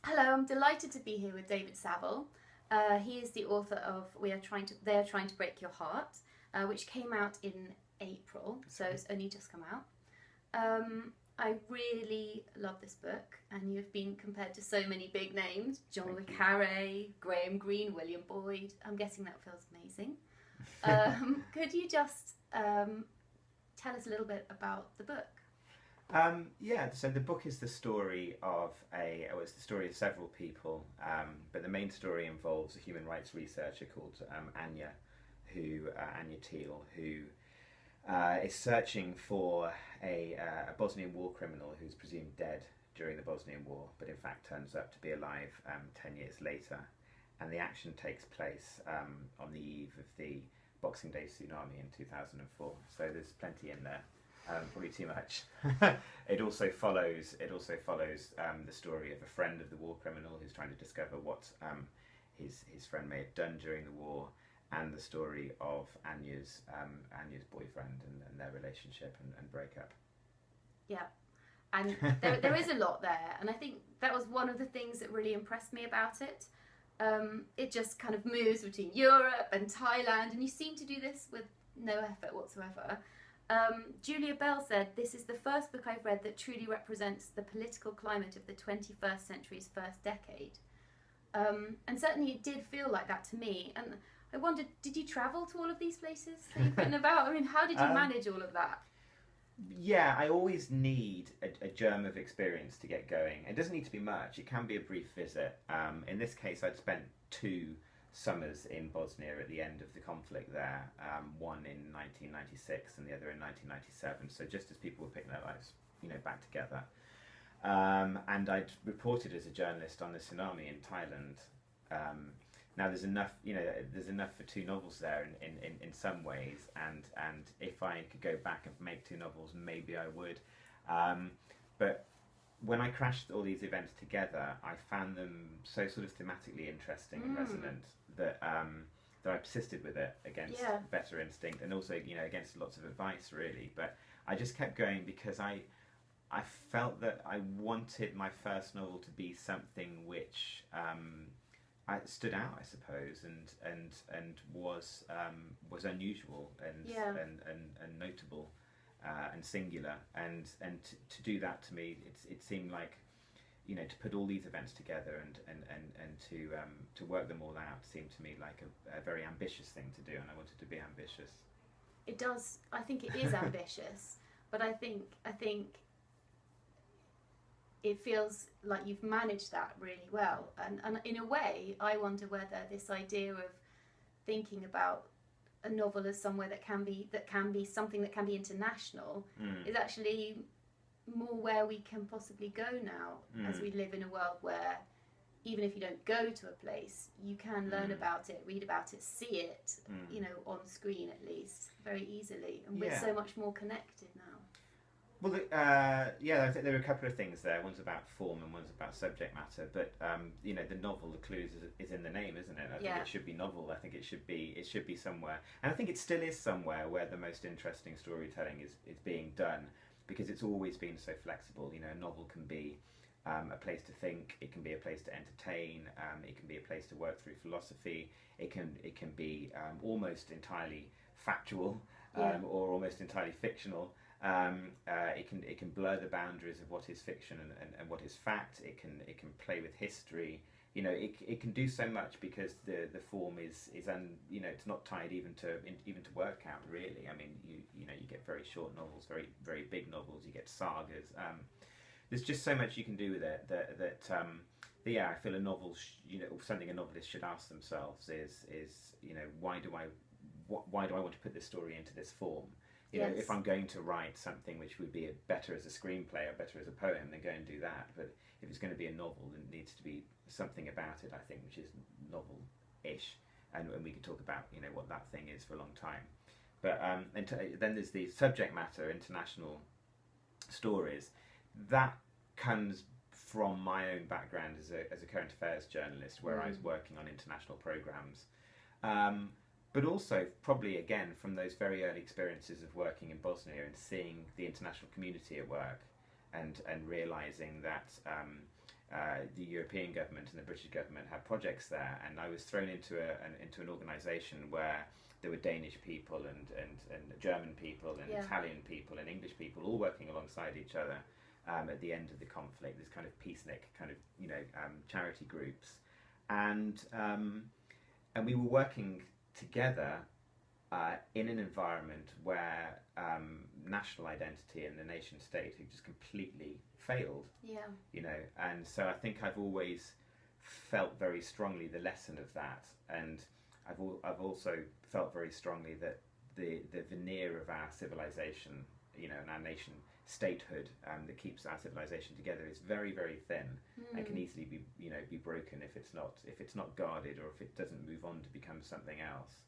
Hello, I'm delighted to be here with David Savill. He is the author of They Are Trying to Break Your Heart, which came out in April, so it's only just come out. I really love this book, and you've been compared to so many big names: John le Carré, Graham Greene, William Boyd. I'm guessing that feels amazing. Could you just tell us a little bit about the book? Yeah, so the book is the story of it's the story of several people, but the main story involves a human rights researcher called Anya Teal, who is searching for a Bosnian war criminal who's presumed dead during the Bosnian War, but in fact turns up to be alive 10 years later. And the action takes place on the eve of the Boxing Day tsunami in 2004, so there's plenty in there. Probably too much. It also follows the story of a friend of the war criminal who's trying to discover what his friend may have done during the war, and the story of Anya's boyfriend and their relationship and breakup. Yeah, and there is a lot there, and I think that was one of the things that really impressed me about it. It just kind of moves between Europe and Thailand, and you seem to do this with no effort whatsoever. Julia Bell said, "This is the first book I've read that truly represents the political climate of the 21st century's first decade." And certainly it did feel like that to me. And I wondered, did you travel to all of these places that you've written about? I mean, how did you manage all of that? Yeah, I always need a germ of experience to get going. It doesn't need to be much. It can be a brief visit. In this case, I'd spent 2 summers in Bosnia at the end of the conflict there, one in 1996 and the other in 1997, so just as people were picking their lives back together. And I'd reported as a journalist on the tsunami in Thailand. Now there's enough for 2 novels there in some ways, and if I could go back and make 2 novels, maybe I would. But when I crashed all these events together, I found them so sort of thematically interesting and resonant that I persisted with it against better instinct, and also against lots of advice really. But I just kept going because I felt that I wanted my first novel to be something which I stood out, I suppose, and was unusual and notable. And singular, and to do that, to me it seemed like to put all these events together and to work them all out seemed to me like a very ambitious thing to do, and I wanted to be ambitious. It does. I think it is ambitious, but I think it feels like you've managed that really well, and in a way I wonder whether this idea of thinking about a novel as somewhere that can be something that can be international is actually more where we can possibly go now, as we live in a world where even if you don't go to a place, you can learn about it, read about it, see it, on screen at least, very easily, and we're so much more connected now. Well, I think there are a couple of things there. One's about form and one's about subject matter. But the novel, the clue is in the name, isn't it? I think it should be novel. I think it should be somewhere, and I think it still is somewhere where the most interesting storytelling is being done, because it's always been so flexible. A novel can be a place to think. It can be a place to entertain. It can be a place to work through philosophy. It can be almost entirely factual or almost entirely fictional. It can blur the boundaries of what is fiction and what is fact. It can play with history. It can do so much because the form is it's not tied even to word count really. I mean, you get very short novels, very very big novels. You get sagas. There's just so much you can do with it that I feel a novel something a novelist should ask themselves is why do I want to put this story into this form? If I'm going to write something which would be better as a screenplay or better as a poem, then go and do that. But if it's going to be a novel, then it needs to be something about it, I think, which is novel-ish. And we could talk about what that thing is for a long time. But then there's the subject matter, international stories. That comes from my own background as a current affairs journalist, where I was working on international programmes. But also, probably again, from those very early experiences of working in Bosnia and seeing the international community at work, and realising that the European government and the British government had projects there, and I was thrown into an organisation where there were Danish people and German people and Italian people and English people all working alongside each other at the end of the conflict. This kind of peacenik kind of charity groups, and we were working together in an environment where national identity and the nation state had just completely failed. And so I think I've always felt very strongly the lesson of that, and I've also felt very strongly that the veneer of our civilization, and our nation statehood that keeps our civilization together is very, very thin and can easily be broken if it's not guarded, or if it doesn't move on to become something else.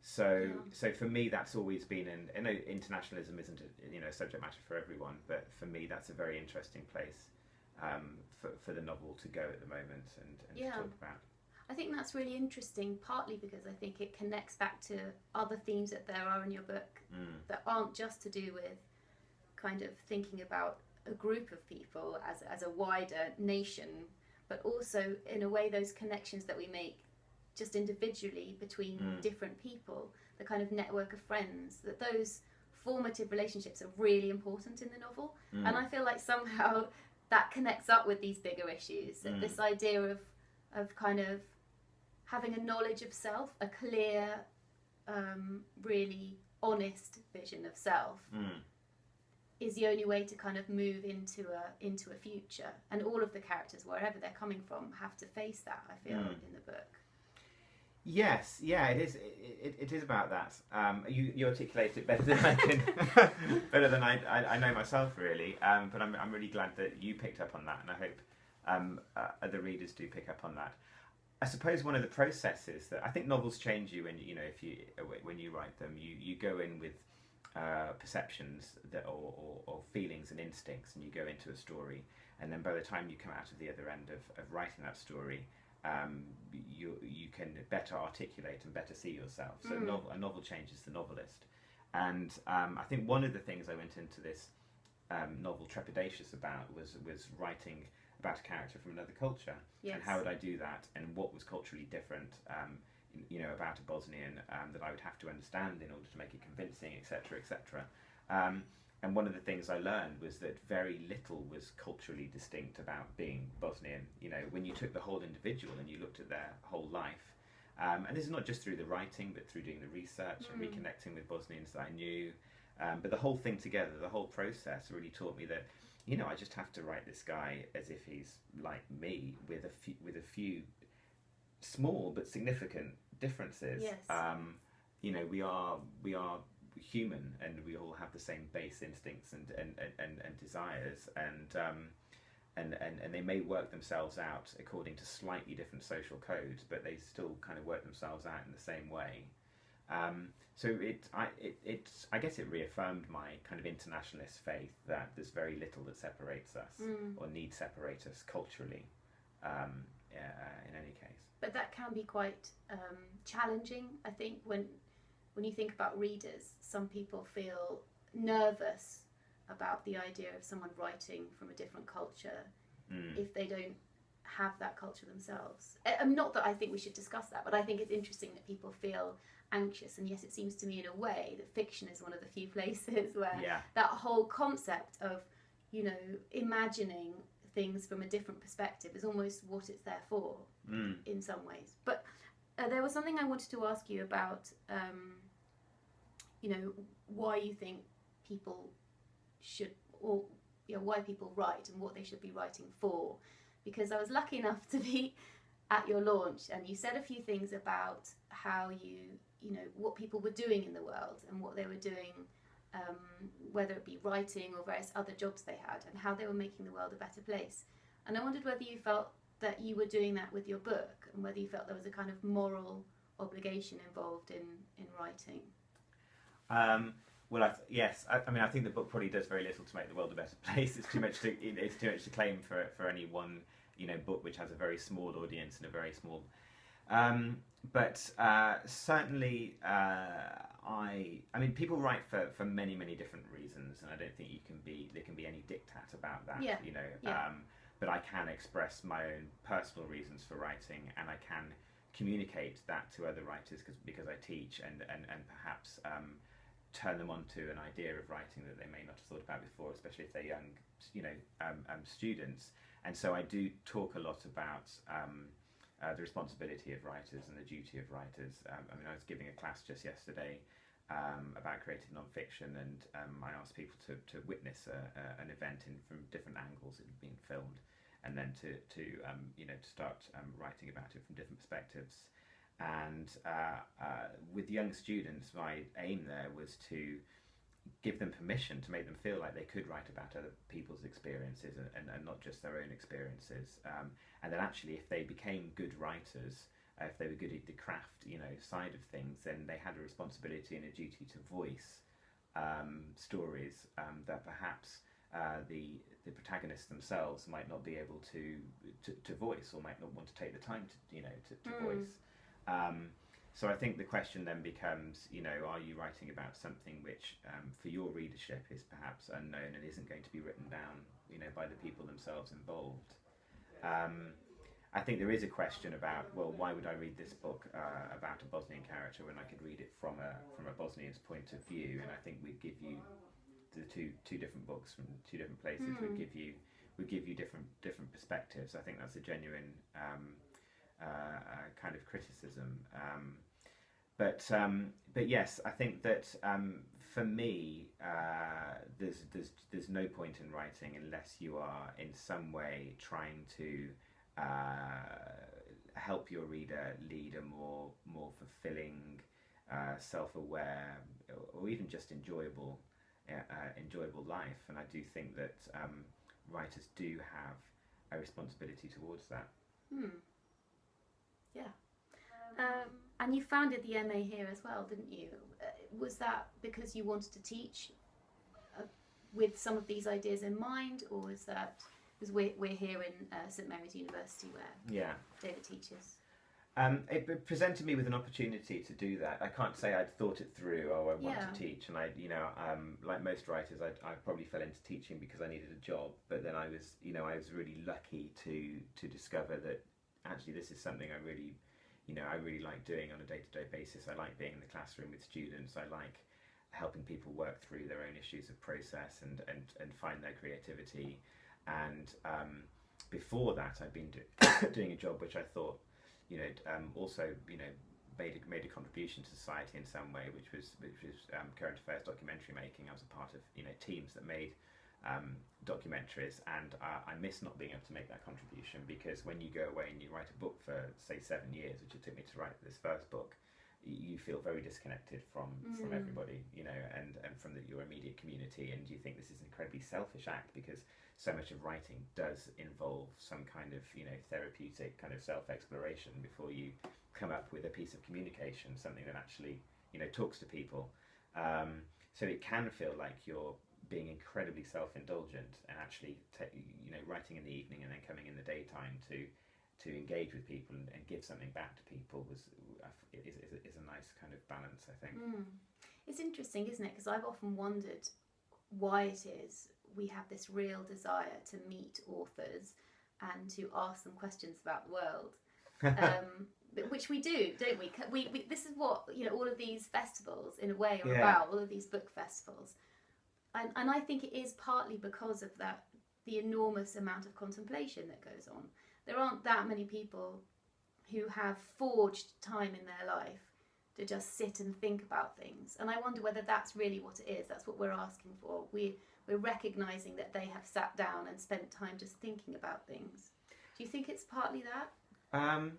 So for me, that's always been, and I know internationalism isn't a subject matter for everyone, but for me, that's a very interesting place for the novel to go at the moment and to talk about. I think that's really interesting, partly because I think it connects back to other themes that there are in your book that aren't just to do with kind of thinking about a group of people as a wider nation, but also in a way those connections that we make just individually between different people, the kind of network of friends, that those formative relationships are really important in the novel. And I feel like somehow that connects up with these bigger issues, this idea of kind of having a knowledge of self, a clear, really honest vision of self is the only way to kind of move into a future. And all of the characters, wherever they're coming from, have to face that, I feel, in the book. Yes, yeah, it is. It is about that. You articulate it better than I can, better than I know myself, really. But I'm really glad that you picked up on that, and I hope other readers do pick up on that. I suppose one of the processes that I think novels change you when when you write them, you go in with perceptions that or feelings and instincts, and you go into a story, and then by the time you come out of the other end of writing that story, you can better articulate and better see yourself. So a novel changes the novelist, and I think one of the things I went into this novel trepidatious about was writing about a character from another culture, and how would I do that, and what was culturally different, about a Bosnian that I would have to understand in order to make it convincing, etc., etc. And one of the things I learned was that very little was culturally distinct about being Bosnian. When you took the whole individual and you looked at their whole life, and this is not just through the writing, but through doing the research and reconnecting with Bosnians that I knew. But the whole thing together, the whole process really taught me that, I just have to write this guy as if he's like me, with a few small but significant differences. Yes. We are human, and we all have the same base instincts and desires, and they may work themselves out according to slightly different social codes, but they still kind of work themselves out in the same way. So I guess it reaffirmed my kind of internationalist faith that there's very little that separates us or needs separate us culturally, in any case. But that can be quite challenging, I think, when you think about readers. Some people feel nervous about the idea of someone writing from a different culture if they don't have that culture themselves. Not that I think we should discuss that, but I think it's interesting that people feel anxious. And yes, it seems to me in a way that fiction is one of the few places where that whole concept of, imagining things from a different perspective is almost what it's there for in some ways. But there was something I wanted to ask you about, why you think people should, or why people write and what they should be writing for. Because I was lucky enough to be at your launch, and you said a few things about how what people were doing in the world and what they were doing, whether it be writing or various other jobs they had, and how they were making the world a better place. And I wondered whether you felt that you were doing that with your book, and whether you felt there was a kind of moral obligation involved in writing. Well, yes. I think the book probably does very little to make the world a better place. It's too much to claim for any one book which has a very small audience and a very small. But certainly, people write for many different reasons, and I don't think there can be any diktat about that. but I can express my own personal reasons for writing, and I can communicate that to other writers because I teach, and perhaps turn them onto an idea of writing that they may not have thought about before, especially if they're young, students. And so I do talk a lot about the responsibility of writers and the duty of writers. I was giving a class just yesterday about creative non-fiction, and I asked people to witness an event from different angles. It had been filmed, and then to start writing about it from different perspectives. And with young students, my aim there was to give them permission, to make them feel like they could write about other people's experiences and not just their own experiences. And then actually, if they became good writers, if they were good at the craft, side of things, then they had a responsibility and a duty to voice stories that perhaps the protagonists themselves might not be able to voice, or might not want to take the time to voice. So I think the question then becomes, are you writing about something which, for your readership, is perhaps unknown and isn't going to be written down, by the people themselves involved? I think there is a question about, well, why would I read this book about a Bosnian character when I could read it from a Bosnian's point of view? And I think we'd give you the two different books from two different places. Would give you different perspectives. I think that's a genuine kind of criticism. But yes, I think that for me, there's no point in writing unless you are in some way trying to help your reader lead a more fulfilling, self-aware, or even just enjoyable life. And I do think that writers do have a responsibility towards that. Yeah. And you founded the MA here as well, didn't you? Was that because you wanted to teach with some of these ideas in mind, or was that because we're here in St Mary's University where David teaches? It presented me with an opportunity to do that. I can't say I'd thought it through, or I want to teach, and like most writers, I probably fell into teaching because I needed a job. But then I was really lucky to discover that actually this is something I really like doing on a day-to-day basis. I like being in the classroom with students. I like helping people work through their own issues of process and find their creativity. And before that, I'd been doing a job which I thought, also made a contribution to society in some way, which was current affairs documentary making. I was a part of teams that made documentaries, and I miss not being able to make that contribution, because when you go away and you write a book for say 7 years, which it took me to write this first book, you feel very disconnected from everybody, and from your immediate community, and you think this is an incredibly selfish act, because so much of writing does involve some kind of therapeutic kind of self-exploration before you come up with a piece of communication, something that actually talks to people. So it can feel like you're being incredibly self-indulgent, and actually writing in the evening and then coming in the daytime to engage with people and give something back to people is a nice kind of balance, I think. It's interesting, isn't it? Because I've often wondered why it is we have this real desire to meet authors and to ask them questions about the world, which we do, don't we? We this is what all of these festivals in a way are about, all of these book festivals, and I think it is partly because of that, the enormous amount of contemplation that goes on. There aren't that many people who have forged time in their life to just sit and think about things, and I wonder whether that's really what it is. That's what we're asking for. We're recognising that they have sat down and spent time just thinking about things. Do you think it's partly that?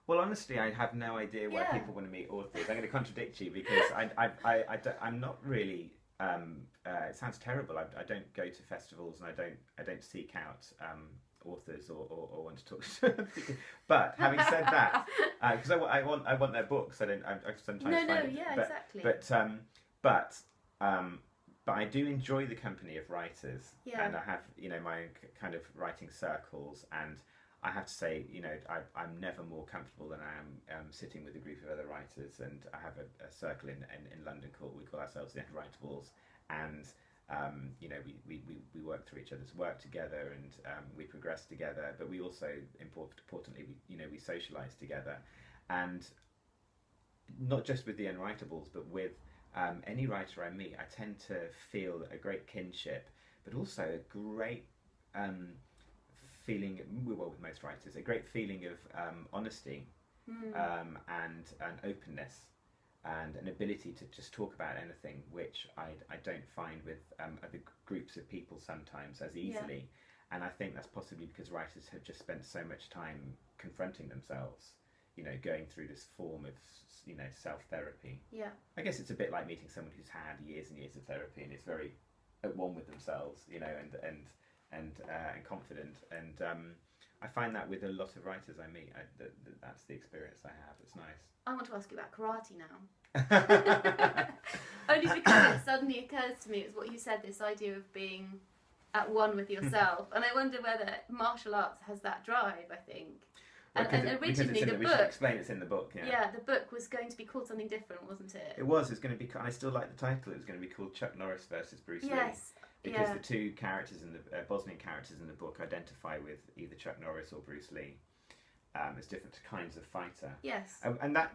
Well, honestly, I have no idea why people want to meet authors. I'm going to contradict you, because I'm not really. It sounds terrible. I don't go to festivals, and I don't seek out authors or want to talk to people. But having said that, because I want their books. I sometimes find it, exactly. But I do enjoy the company of writers, and I have my kind of writing circles, and I have to say I'm never more comfortable than I am sitting with a group of other writers, and I have a circle in London we call ourselves the Unwritables, and You know, we work through each other's work together, and we progress together. But we also, importantly, we socialise together, and not just with the Unwritables, but with any writer I meet, I tend to feel a great kinship, but also a great feeling. Well, with most writers, a great feeling of honesty and openness, and an ability to just talk about anything, which I don't find with other groups of people sometimes as easily. Yeah. And I think that's possibly because writers have just spent so much time confronting themselves, going through this form of, self-therapy. Yeah. I guess it's a bit like meeting someone who's had years and years of therapy and is very at one with themselves, and confident. And I find that with a lot of writers I meet, that's the experience I have. It's nice. I want to ask you about karate now. Only because it suddenly occurs to me, it's what you said, this idea of being at one with yourself. And I wonder whether martial arts has that drive, I think. Well, and originally the book... We should explain it's in the book, yeah. Yeah, the book was going to be called something different, wasn't it? It was. It's going to be... I still like the title. It was going to be called Chuck Norris versus Bruce Lee. Yes. Because the two characters in the Bosnian characters in the book identify with either Chuck Norris or Bruce Lee as different kinds of fighter. Yes. And that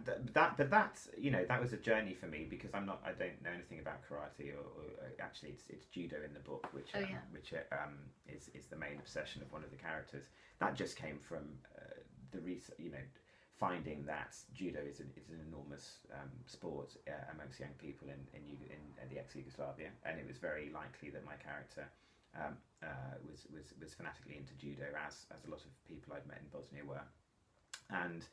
was a journey for me, because I don't know anything about karate, or actually it's judo in the book, which is the main obsession of one of the characters. That just came from finding that judo is an enormous sport amongst young people in the ex-Yugoslavia, and it was very likely that my character was fanatically into judo, as a lot of people I'd met in Bosnia were, and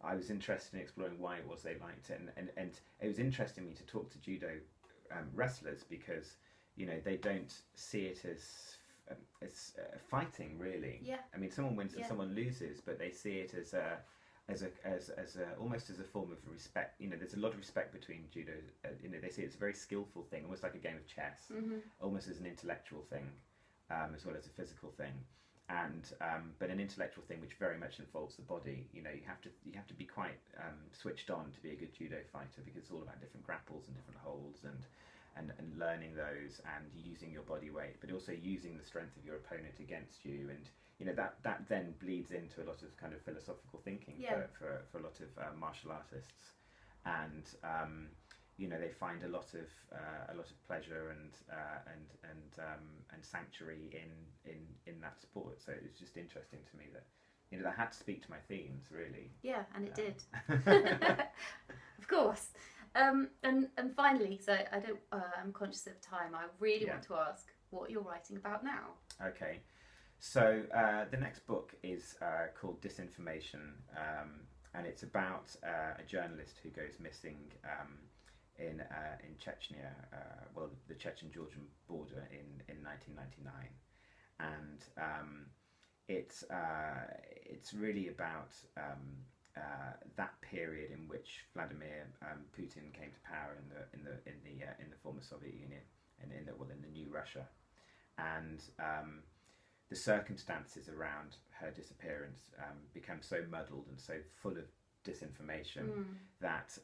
I was interested in exploring why it was they liked it, and it was interesting to me to talk to judo wrestlers, because they don't see it as fighting, really. Yeah. I mean, someone wins and someone loses, but they see it as almost as a form of respect. There's a lot of respect between judo. They see it's a very skillful thing, almost like a game of chess, almost as an intellectual thing, as well as a physical thing, and but an intellectual thing which very much involves the body. You have to be quite switched on to be a good judo fighter, because it's all about different grapples and different holds, and learning those, and using your body weight, but also using the strength of your opponent against you, and that then bleeds into a lot of kind of philosophical thinking for a lot of martial artists, and they find a lot of pleasure and sanctuary in that sport. So it's just interesting to me that that had to speak to my themes, really. Yeah, and it did. Of course. And finally, so I'm conscious of time. I really want to ask what you're writing about now. Okay. So the next book is called Disinformation, and it's about a journalist who goes missing in Chechnya, the Chechen-Georgian border in 1999, and it's really about that period in which Vladimir Putin came to power in the former Soviet Union, and in the new Russia, and the circumstances around her disappearance become so muddled and so full of disinformation that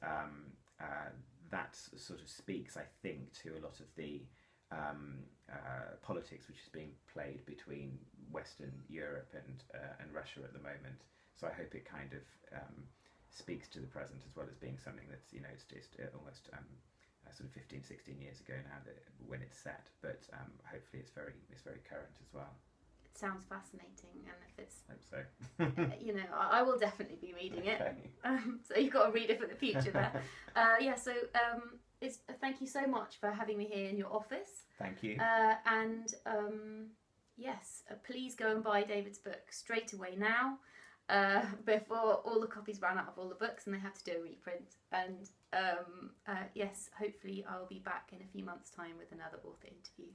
that sort of speaks, I think, to a lot of the politics which is being played between Western Europe and Russia at the moment. So I hope it kind of speaks to the present, as well as being something that's it's just almost sort of 15, 16 years ago now when it's set. But hopefully it's very current as well. It sounds fascinating, and if it's... Hope so. I will definitely be reading it. So you've got to read it for the future there. Thank you so much for having me here in your office. Thank you. Please go and buy David's book straight away now, before all the copies run out of all the books and they have to do a reprint. And hopefully I'll be back in a few months' time with another author interview.